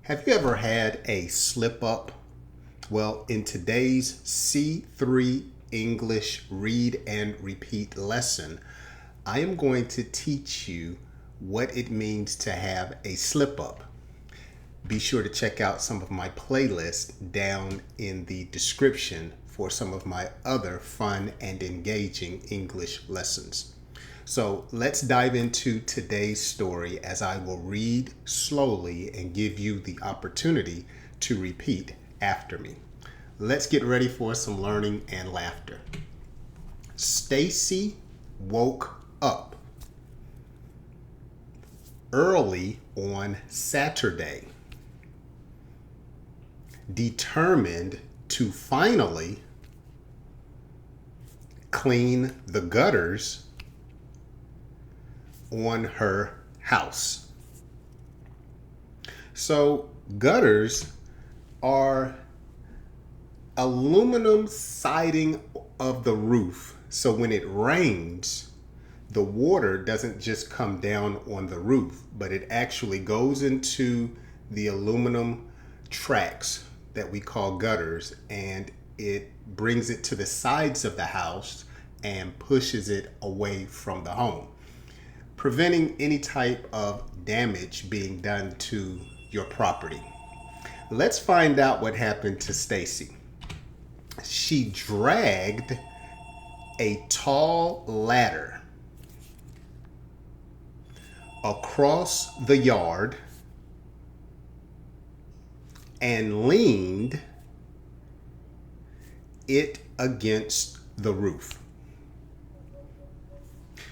Have you ever had a slip up? Well, in today's C-3 English read and repeat lesson, I am going to teach you what it means to have a slip up. Be sure to check out some of my playlists down in the description for some of my other fun and engaging English lessons. So let's dive into today's story as I will read slowly and give you the opportunity to repeat after me. Let's get ready for some learning and laughter. Staci woke up early on Saturday, determined to finally clean the gutters on her house. So gutters are aluminum siding of the roof. So when it rains, the water doesn't just come down on the roof, but it actually goes into the aluminum tracks that we call gutters, and it brings it to the sides of the house and pushes it away from the home, preventing any type of damage being done to your property. Let's find out what happened to Staci. She dragged a tall ladder across the yard and leaned it against the roof.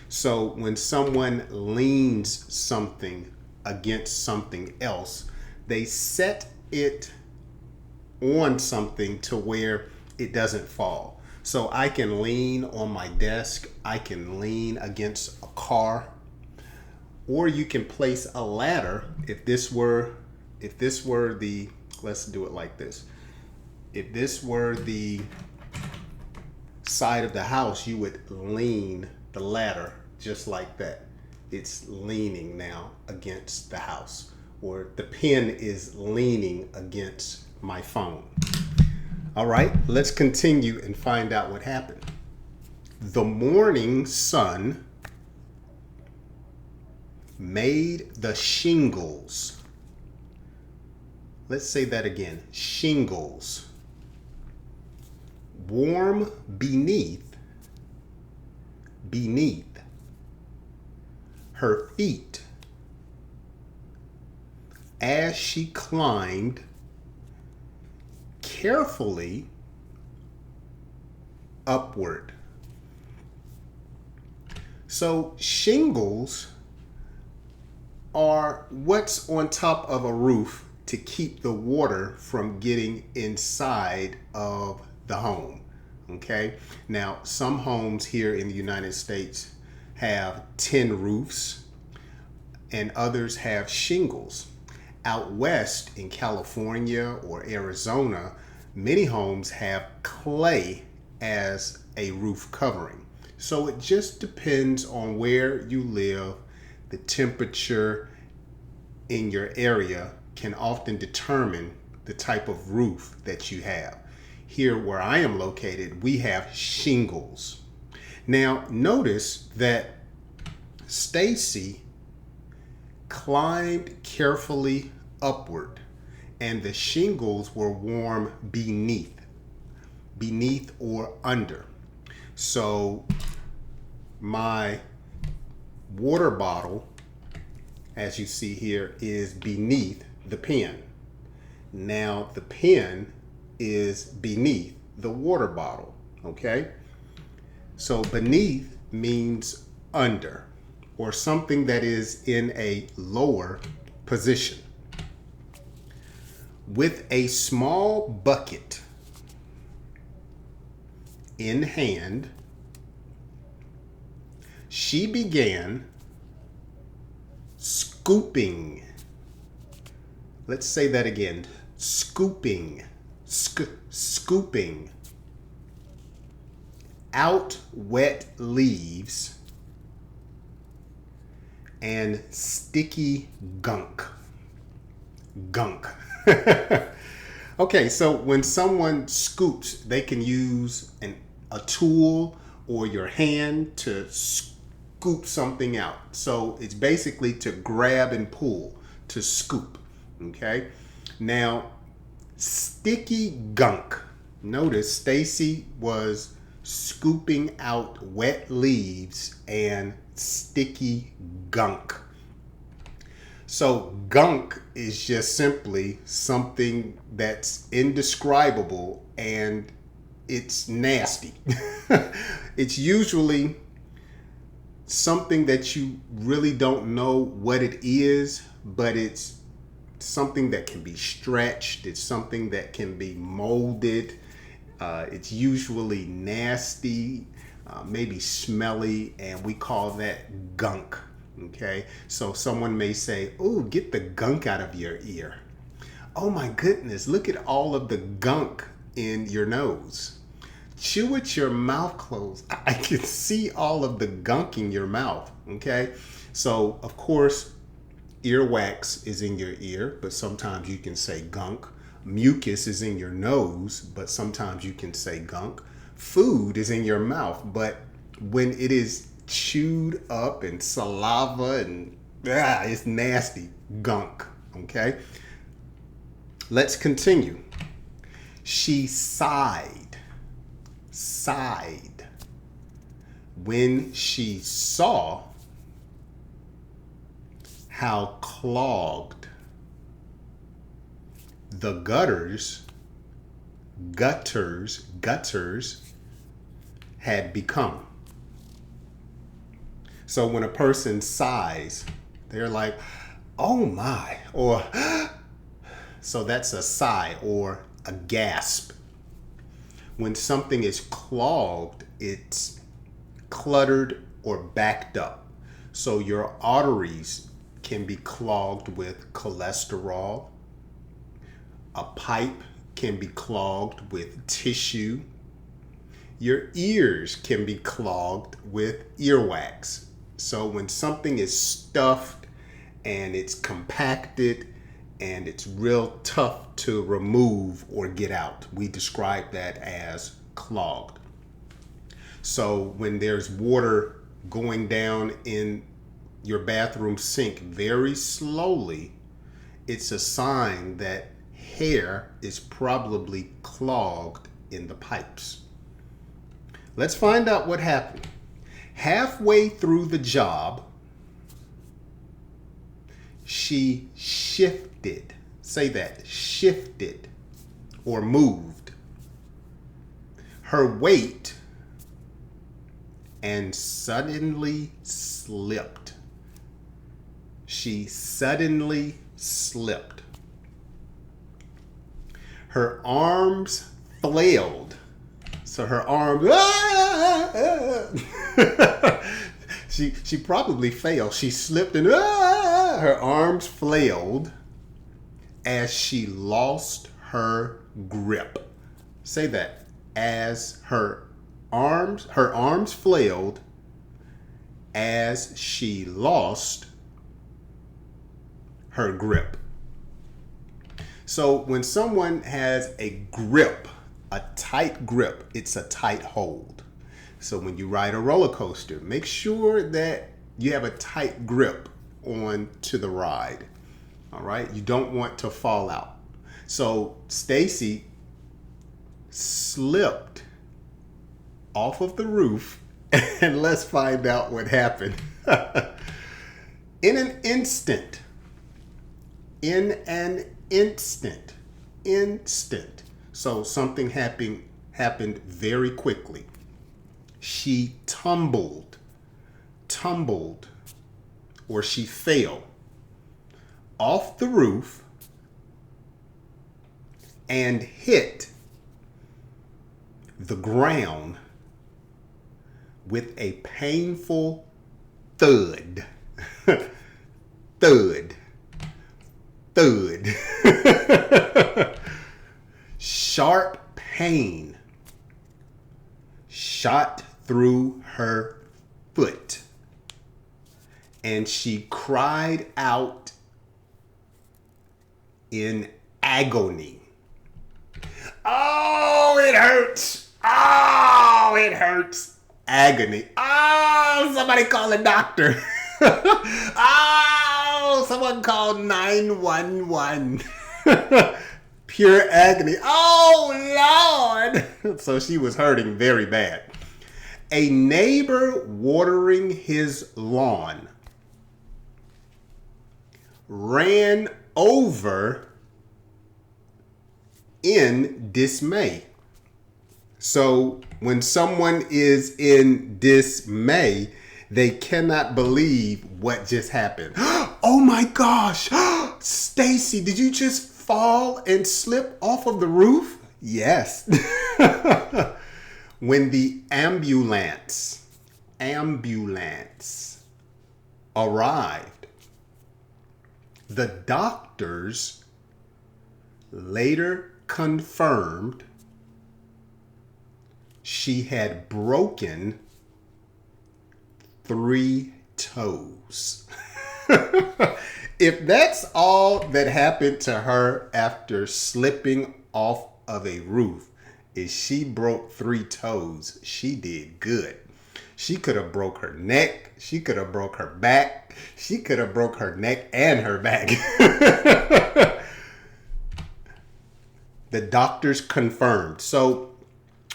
So when someone leans something against something else, they set it on something to where it doesn't fall. So I can lean on my desk, I can lean against a car, or you can place a ladder. If this were the, let's do it like this. If this were the side of the house, you would lean the ladder just like that. It's leaning now against the house, or the pen is leaning against my phone. All right, let's continue and find out what happened. The morning sun made the shingles. Let's say that again. Shingles. Warm beneath her feet as she climbed carefully upward. So shingles are what's on top of a roof to keep the water from getting inside of the home. Okay, now some homes here in the United States have tin roofs and others have shingles. Out west in California or Arizona, many homes have clay as a roof covering. So it just depends on where you live. The temperature in your area can often determine the type of roof that you have. Here where I am located, we have shingles. Now notice that Staci climbed carefully upward and the shingles were warm beneath or under. So my water bottle, as you see here, is beneath the pen. Now the pen is beneath the water bottle, okay? So beneath means under, or something that is in a lower position. With a small bucket in hand, she began scooping. Let's say that again. Scooping. Scooping out wet leaves and sticky gunk. Okay, so when someone scoops, they can use a tool or your hand to scoop something out. So it's basically to grab and pull, to scoop. Okay, now sticky gunk. Notice Staci was scooping out wet leaves and sticky gunk. So gunk is just simply something that's indescribable and it's nasty. It's usually something that you really don't know what it is, but it's something that can be stretched. It's something that can be molded. It's usually nasty, maybe smelly, and we call that gunk. Okay, so someone may say, "Oh, get the gunk out of your ear." Oh my goodness, look at all of the gunk in your nose. Chew with your mouth closed. I can see all of the gunk in your mouth. Okay, so of course, earwax is in your ear, but sometimes you can say gunk. Mucus is in your nose, but sometimes you can say gunk. Food is in your mouth, but when it is chewed up and saliva and it's nasty, gunk. Okay, let's continue. She sighed when she saw how clogged the gutters had become. So when a person sighs, they're like, "Oh my," or so that's a sigh or a gasp. When something is clogged, it's cluttered or backed up. So your arteries can be clogged with cholesterol. A pipe can be clogged with tissue. Your ears can be clogged with earwax. So when something is stuffed and it's compacted and it's real tough to remove or get out, we describe that as clogged. So when there's water going down in your bathroom sink very slowly, it's a sign that hair is probably clogged in the pipes. Let's find out what happened. Halfway through the job, she shifted. Say that, shifted or moved her weight and suddenly slipped. She suddenly slipped. Her arms flailed. So her arms, she probably failed. She slipped and her arms flailed as she lost her grip. Say that, as her arms flailed as she lost her grip. So when someone has a grip, a tight grip, it's a tight hold. So when you ride a roller coaster, make sure that you have a tight grip on to the ride. All right, you don't want to fall out. So Staci slipped off of the roof, and let's find out what happened. In an instant. So something happened very quickly. She tumbled, or she fell off the roof and hit the ground with a painful thud. Thud. Sharp pain shot through her foot, and she cried out in agony. Oh, it hurts. Oh, it hurts. Agony. Oh, somebody call a doctor. Oh, someone call 911. Pure agony. Oh, Lord. So she was hurting very bad. A neighbor watering his lawn ran over in dismay. So when someone is in dismay, they cannot believe what just happened. Oh my gosh, Staci, did you just fall and slip off of the roof? Yes. When the ambulance arrived, the doctors later confirmed she had broken 3 toes. If that's all that happened to her after slipping off of a roof, is she broke 3 toes, she did good. She could have broke her neck. She could have broke her back. She could have broke her neck and her back. The doctors confirmed. So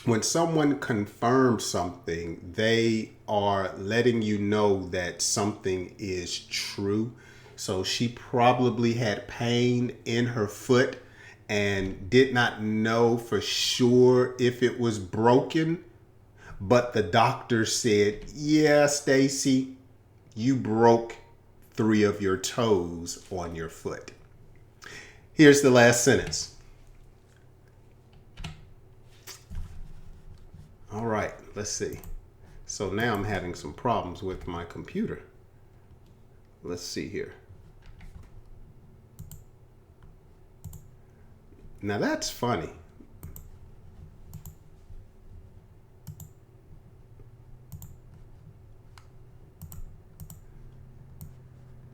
when someone confirms something, they are letting you know that something is true. So she probably had pain in her foot and did not know for sure if it was broken. But the doctor said, yeah, Staci, you broke 3 of your toes on your foot. Here's the last sentence. All right, let's see. So now I'm having some problems with my computer. Let's see here. Now that's funny.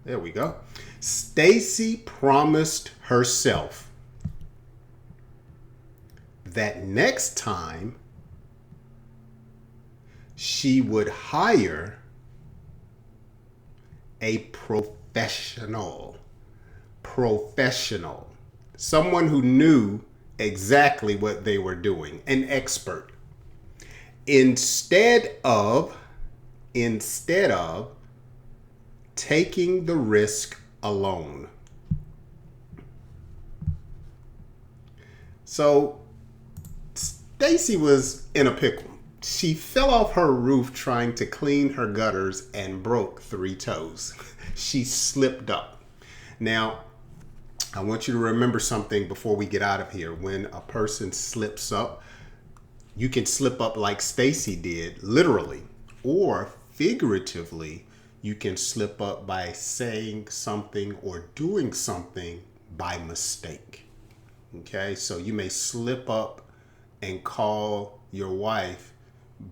There we go. Staci promised herself that next time she would hire a professional, someone who knew exactly what they were doing, an expert, instead of taking the risk alone. So Staci was in a pickle. She fell off her roof trying to clean her gutters and broke 3 toes. She slipped up. Now, I want you to remember something before we get out of here. When a person slips up, you can slip up like Staci did, literally, or figuratively. You can slip up by saying something or doing something by mistake. Okay, so you may slip up and call your wife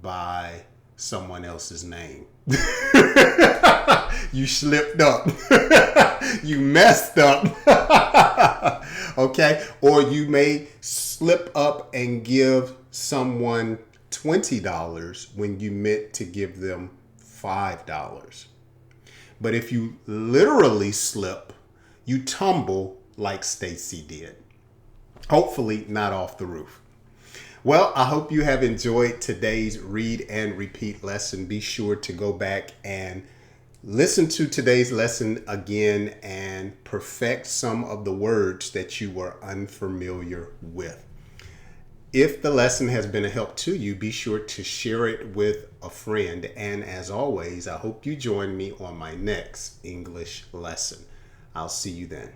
by someone else's name. You slipped up. You messed up. Okay, or you may slip up and give someone $20 when you meant to give them $5. But if you literally slip, you tumble like Staci did. Hopefully not off the roof. Well, I hope you have enjoyed today's read and repeat lesson. Be sure to go back and listen to today's lesson again and perfect some of the words that you were unfamiliar with. If the lesson has been a help to you, be sure to share it with a friend. And as always, I hope you join me on my next English lesson. I'll see you then.